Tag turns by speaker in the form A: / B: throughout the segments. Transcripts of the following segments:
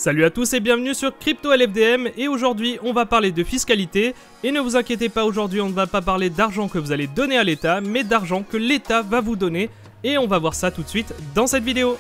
A: Salut à tous et bienvenue sur Crypto LFDM et aujourd'hui on va parler de fiscalité et ne vous inquiétez pas, aujourd'hui on ne va pas parler d'argent que vous allez donner à l'État mais d'argent que l'État va vous donner et on va voir ça tout de suite dans cette vidéo.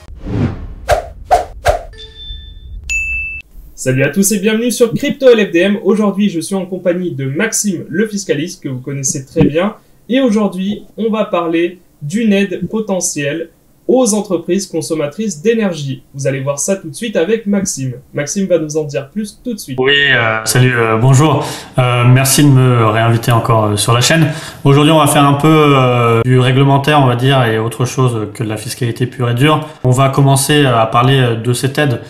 A: Salut à tous et bienvenue sur Crypto LFDM. Aujourd'hui je suis en compagnie de Maxime le fiscaliste que vous connaissez très bien et aujourd'hui on va parler d'une aide potentielle aux entreprises consommatrices d'énergie. Vous allez voir ça tout de suite avec Maxime. Maxime va nous en dire plus tout de suite.
B: Oui, salut, bonjour. Merci de me réinviter encore sur la chaîne. Aujourd'hui, on va faire un peu du réglementaire, on va dire, et autre chose que de la fiscalité pure et dure. On va commencer à parler de cette aide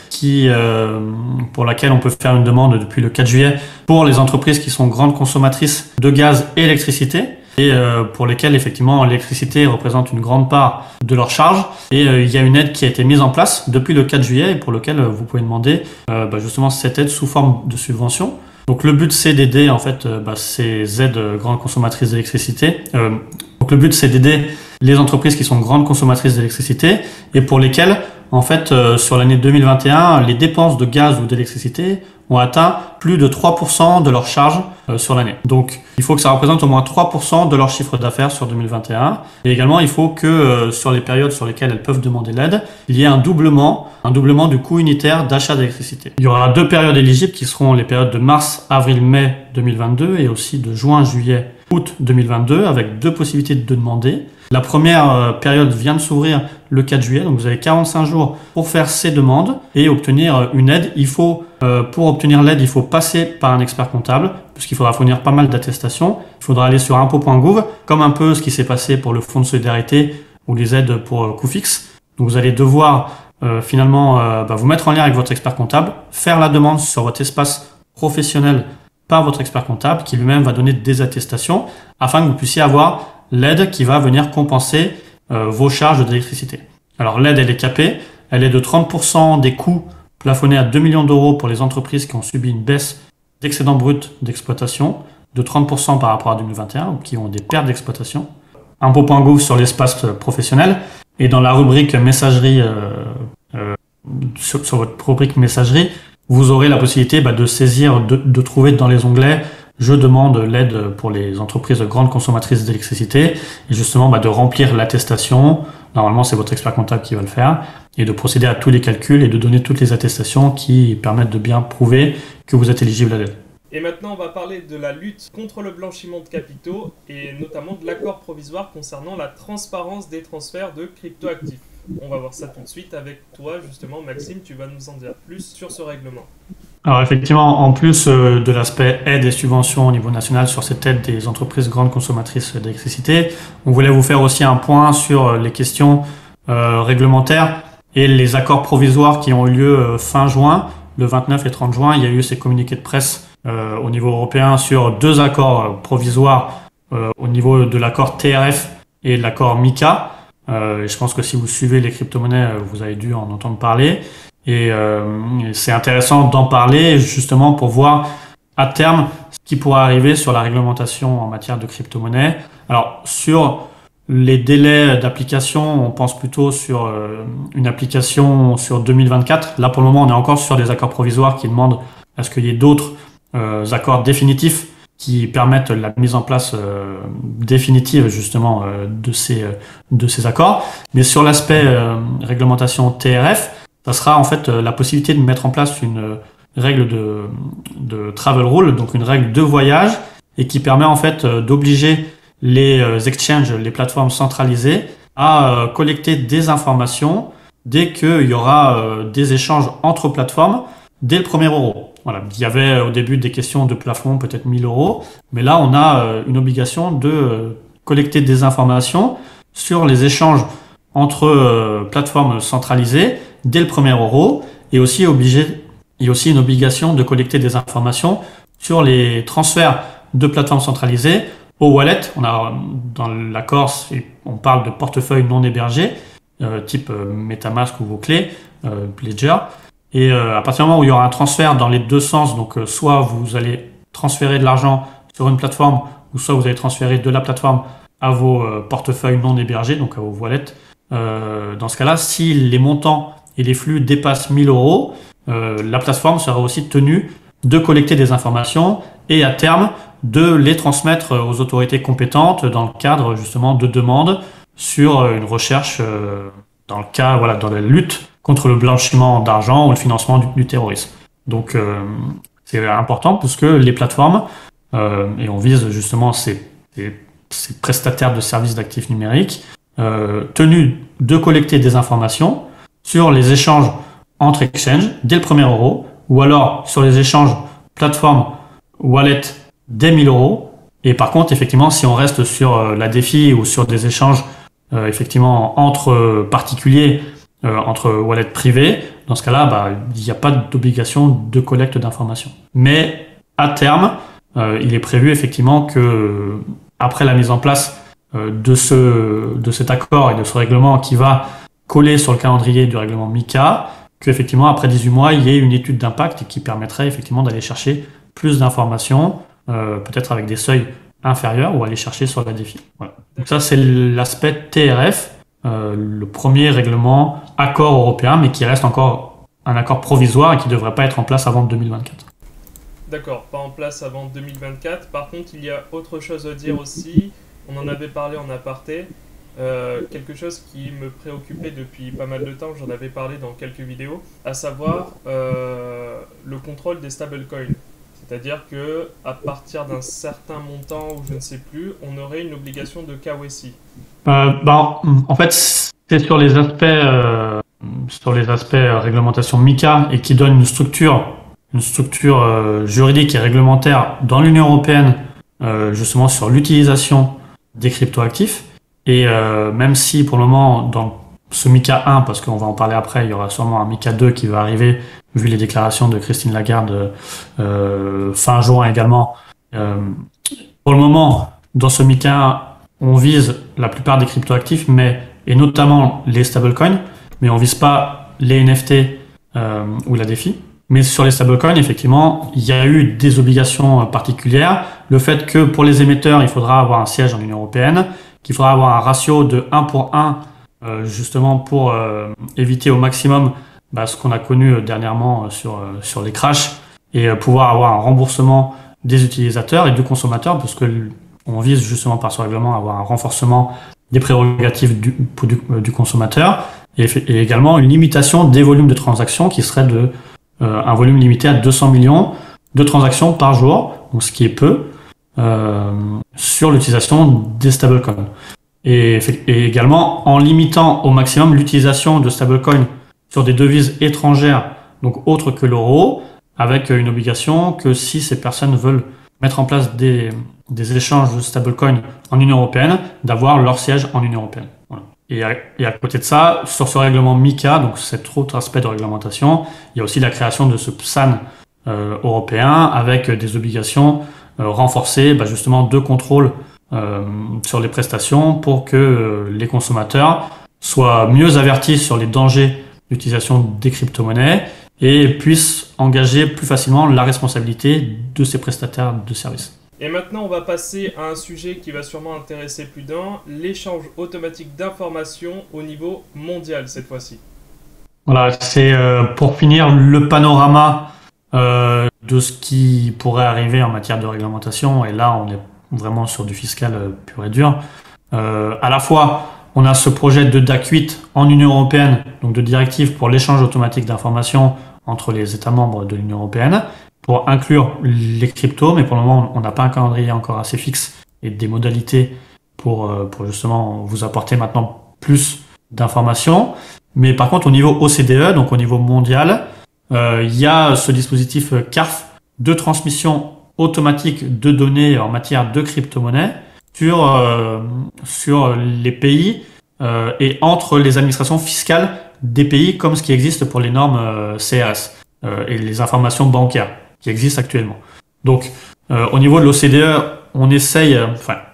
B: pour laquelle on peut faire une demande depuis le 4 juillet pour les entreprises qui sont grandes consommatrices de gaz et électricité. Et pour lesquels effectivement l'électricité représente une grande part de leur charge. Et il y a une aide qui a été mise en place depuis le 4 juillet et pour lequel vous pouvez demander justement cette aide sous forme de subvention. Donc le but c'est d'aider en fait ces aides grandes consommatrices d'électricité. Donc le but c'est d'aider les entreprises qui sont grandes consommatrices d'électricité et pour lesquelles en fait sur l'année 2021 les dépenses de gaz ou d'électricité ont atteint plus de 3% de leur charge sur l'année. Donc il faut que ça représente au moins 3% de leur chiffre d'affaires sur 2021. Et également il faut que sur les périodes sur lesquelles elles peuvent demander l'aide, il y ait un doublement du coût unitaire d'achat d'électricité. Il y aura deux périodes éligibles qui seront les périodes de mars, avril, mai 2022 et aussi de juin, juillet, août 2022 avec deux possibilités de demander. La première période vient de s'ouvrir le 4 juillet, donc vous avez 45 jours pour faire ces demandes et obtenir une aide. Pour obtenir l'aide, il faut passer par un expert comptable, puisqu'il faudra fournir pas mal d'attestations. Il faudra aller sur impôts.gouv, comme un peu ce qui s'est passé pour le fonds de solidarité ou les aides pour coûts fixes. Donc vous allez devoir vous mettre en lien avec votre expert comptable, faire la demande sur votre espace professionnel par votre expert comptable, qui lui-même va donner des attestations, afin que vous puissiez avoir l'aide qui va venir compenser vos charges d'électricité. Alors l'aide, elle est capée, elle est de 30% des coûts plafonnés à 2 millions d'euros pour les entreprises qui ont subi une baisse d'excédent brut d'exploitation, de 30% par rapport à 2021, ou qui ont des pertes d'exploitation. Impôts.gouv sur l'espace professionnel, et dans la rubrique messagerie, sur votre rubrique messagerie, vous aurez la possibilité de saisir, de trouver dans les onglets je demande l'aide pour les entreprises grandes consommatrices d'électricité et justement de remplir l'attestation. Normalement, c'est votre expert comptable qui va le faire et de procéder à tous les calculs et de donner toutes les attestations qui permettent de bien prouver que vous êtes éligible à l'aide.
A: Et maintenant, on va parler de la lutte contre le blanchiment de capitaux et notamment de l'accord provisoire concernant la transparence des transferts de cryptoactifs. On va voir ça tout de suite avec toi, justement, Maxime, tu vas nous en dire plus sur ce règlement.
B: Alors effectivement, en plus de l'aspect aide et subventions au niveau national sur cette aide des entreprises grandes consommatrices d'électricité, on voulait vous faire aussi un point sur les questions réglementaires et les accords provisoires qui ont eu lieu fin juin, le 29 et 30 juin. Il y a eu ces communiqués de presse au niveau européen sur deux accords provisoires au niveau de l'accord TRF et de l'accord MiCA. Je pense que si vous suivez les crypto-monnaies, vous avez dû en entendre parler. Et c'est intéressant d'en parler justement pour voir à terme ce qui pourra arriver sur la réglementation en matière de crypto-monnaie. Alors sur les délais d'application, on pense plutôt sur une application sur 2024. Là pour le moment on est encore sur des accords provisoires qui demandent à ce qu'il y ait d'autres accords définitifs qui permettent la mise en place définitive justement de ces accords. Mais sur l'aspect réglementation TRF, ça sera en fait la possibilité de mettre en place une règle de travel rule, donc une règle de voyage, et qui permet en fait d'obliger les exchanges, les plateformes centralisées, à collecter des informations dès qu'il y aura des échanges entre plateformes dès le 1er euro. Voilà. Il y avait au début des questions de plafond, peut-être 1000 euros, mais là on a une obligation de collecter des informations sur les échanges entre plateformes centralisées dès le 1er euro et aussi une obligation de collecter des informations sur les transferts de plateformes centralisées au wallet. On a dans l'accord, on parle de portefeuille non hébergé, type MetaMask ou vos clés, Ledger. Et à partir du moment où il y aura un transfert dans les deux sens, donc soit vous allez transférer de l'argent sur une plateforme ou soit vous allez transférer de la plateforme à vos portefeuilles non hébergés, donc à vos wallets. Dans ce cas-là, si les montants et les flux dépassent 1000 euros, la plateforme sera aussi tenue de collecter des informations et à terme de les transmettre aux autorités compétentes dans le cadre justement de demandes sur une recherche dans le cas, voilà, dans la lutte contre le blanchiment d'argent ou le financement du terrorisme. Donc c'est important parce que les plateformes, et on vise justement ces prestataires de services d'actifs numériques, tenus de collecter des informations sur les échanges entre exchanges dès le premier euro, ou alors sur les échanges plateforme wallet dès 1000 euros. Et par contre, effectivement, si on reste sur la DeFi ou sur des échanges effectivement entre particuliers, entre wallets privés, dans ce cas-là, il n'y a pas d'obligation de collecte d'informations. Mais à terme, il est prévu effectivement que après la mise en place de cet accord et de ce règlement qui va coller sur le calendrier du règlement MiCA, qu'effectivement après 18 mois, il y ait une étude d'impact qui permettrait effectivement d'aller chercher plus d'informations, peut-être avec des seuils inférieurs, ou aller chercher sur la DeFi. Voilà. Donc ça, c'est l'aspect TRF, le premier règlement accord européen, mais qui reste encore un accord provisoire et qui ne devrait pas être en place avant 2024.
A: D'accord, pas en place avant 2024. Par contre, il y a autre chose à dire aussi. On en avait parlé en aparté. Quelque chose qui me préoccupait depuis pas mal de temps, j'en avais parlé dans quelques vidéos, à savoir le contrôle des stablecoins. C'est-à-dire que à partir d'un certain montant, ou je ne sais plus, on aurait une obligation de KYC.
B: En fait, c'est sur les aspects réglementation MiCA et qui donne une structure juridique et réglementaire dans l'Union européenne, justement sur l'utilisation des cryptoactifs. Et même si pour le moment, dans ce MiCA 1, parce qu'on va en parler après, il y aura sûrement un MiCA 2 qui va arriver, vu les déclarations de Christine Lagarde fin juin également. Pour le moment, dans ce MiCA 1, on vise la plupart des cryptoactifs, et notamment les stablecoins, mais on vise pas les NFT ou la DeFi. Mais sur les stablecoins, effectivement, il y a eu des obligations particulières. Le fait que pour les émetteurs, il faudra avoir un siège en Union européenne, qu'il faudra avoir un ratio de 1 pour 1, justement pour éviter au maximum ce qu'on a connu dernièrement sur les crashs, et pouvoir avoir un remboursement des utilisateurs et du consommateur, parce que on vise justement par ce règlement à avoir un renforcement des prérogatives du consommateur, et également une limitation des volumes de transactions qui serait un volume limité à 200 millions de transactions par jour, donc ce qui est peu, sur l'utilisation des stablecoins. Et également en limitant au maximum l'utilisation de stablecoins sur des devises étrangères, donc autres que l'euro, avec une obligation que si ces personnes veulent mettre en place des échanges de stablecoins en Union européenne, d'avoir leur siège en Union européenne. Voilà. Et à côté de ça, sur ce règlement MiCA, donc cet autre aspect de réglementation, il y a aussi la création de ce PSAN européen avec des obligations renforcées justement de contrôle sur les prestations pour que les consommateurs soient mieux avertis sur les dangers d'utilisation des crypto-monnaies et puissent engager plus facilement la responsabilité de ces prestataires de services.
A: Et maintenant, on va passer à un sujet qui va sûrement intéresser plus d'un, l'échange automatique d'informations au niveau mondial cette fois-ci.
B: Voilà, c'est pour finir le panorama de ce qui pourrait arriver en matière de réglementation, et là on est vraiment sur du fiscal pur et dur. À la fois, on a ce projet de DAC 8 en Union européenne, donc de directive pour l'échange automatique d'informations entre les États membres de l'Union européenne, pour inclure les cryptos, mais pour le moment, on n'a pas un calendrier encore assez fixe et des modalités pour justement vous apporter maintenant plus d'informations. Mais par contre, au niveau OCDE, donc au niveau mondial, il y a ce dispositif CARF de transmission automatique de données en matière de crypto-monnaie sur les pays et entre les administrations fiscales des pays, comme ce qui existe pour les normes CRS et les informations bancaires qui existent actuellement. Donc, au niveau de l'OCDE,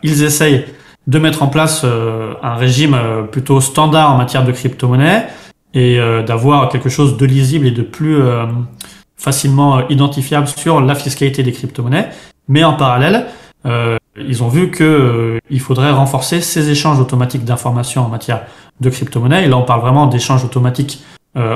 B: ils essayent de mettre en place un régime plutôt standard en matière de crypto-monnaie et d'avoir quelque chose de lisible et de plus facilement identifiable sur la fiscalité des crypto-monnaies. Mais en parallèle, ils ont vu qu'il faudrait renforcer ces échanges automatiques d'informations en matière de crypto-monnaie. Et là, on parle vraiment d'échanges automatiques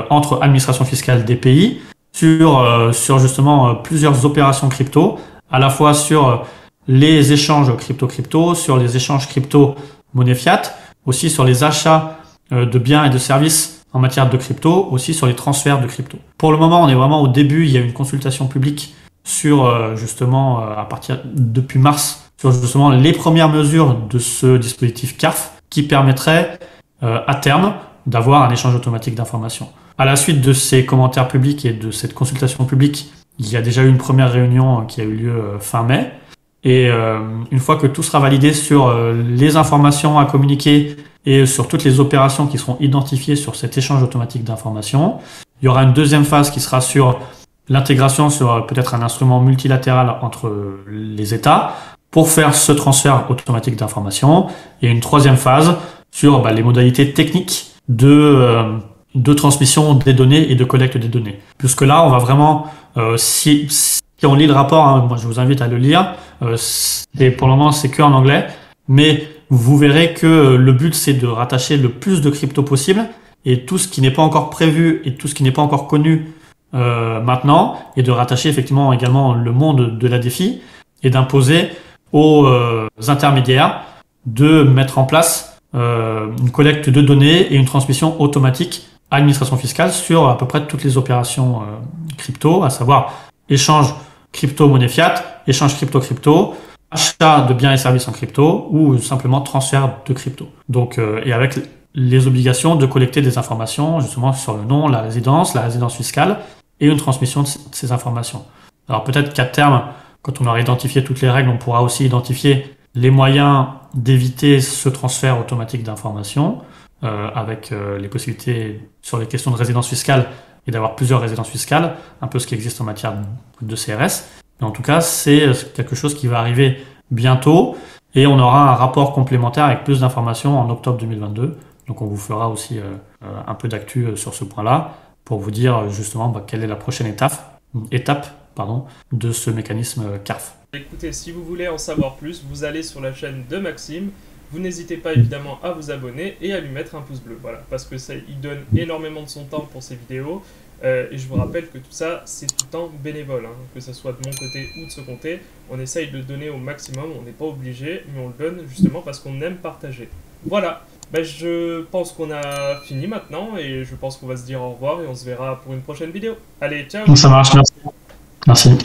B: entre administrations fiscales des pays sur justement plusieurs opérations crypto, à la fois sur les échanges crypto-crypto, sur les échanges crypto-monnaie fiat, aussi sur les achats de biens et de services en matière de crypto, aussi sur les transferts de crypto. Pour le moment, on est vraiment au début, il y a une consultation publique sur justement à partir depuis mars, sur justement les premières mesures de ce dispositif CARF qui permettrait à terme d'avoir un échange automatique d'informations. À la suite de ces commentaires publics et de cette consultation publique, il y a déjà eu une première réunion qui a eu lieu fin mai. Et une fois que tout sera validé sur les informations à communiquer et sur toutes les opérations qui seront identifiées sur cet échange automatique d'informations, il y aura une deuxième phase qui sera sur l'intégration sur peut-être un instrument multilatéral entre les États pour faire ce transfert automatique d'informations. Et une troisième phase sur les modalités techniques de transmission des données et de collecte des données. Puisque là, on va vraiment, si on lit le rapport, moi je vous invite à le lire, et pour le moment c'est que en anglais, mais vous verrez que le but c'est de rattacher le plus de crypto possible, et tout ce qui n'est pas encore prévu et tout ce qui n'est pas encore connu maintenant, et de rattacher effectivement également le monde de la DeFi, et d'imposer aux intermédiaires de mettre en place une collecte de données et une transmission automatique à l'administration fiscale sur à peu près toutes les opérations crypto, à savoir échange crypto-monnaie fiat, échange crypto-crypto, achat de biens et services en crypto ou simplement transfert de crypto. Donc, et avec les obligations de collecter des informations justement sur le nom, la résidence fiscale et une transmission de ces informations. Alors peut-être qu'à terme, quand on aura identifié toutes les règles, on pourra aussi identifier les moyens d'éviter ce transfert automatique d'informations avec les possibilités sur les questions de résidence fiscale et d'avoir plusieurs résidences fiscales, un peu ce qui existe en matière de CRS. Mais en tout cas, c'est quelque chose qui va arriver bientôt et on aura un rapport complémentaire avec plus d'informations en octobre 2022. Donc on vous fera aussi un peu d'actu sur ce point-là pour vous dire justement quelle est la prochaine étape de ce mécanisme CARF.
A: Écoutez, si vous voulez en savoir plus, vous allez sur la chaîne de Maxime. Vous n'hésitez pas évidemment à vous abonner et à lui mettre un pouce bleu, voilà, parce que il donne énormément de son temps pour ses vidéos. Et je vous rappelle que tout ça, c'est tout le temps bénévole, que ce soit de mon côté ou de ce côté. On essaye de le donner au maximum, on n'est pas obligé, mais on le donne justement parce qu'on aime partager. Voilà, je pense qu'on a fini maintenant et je pense qu'on va se dire au revoir et on se verra pour une prochaine vidéo. Allez, ciao!
B: Ça marche, merci. Merci.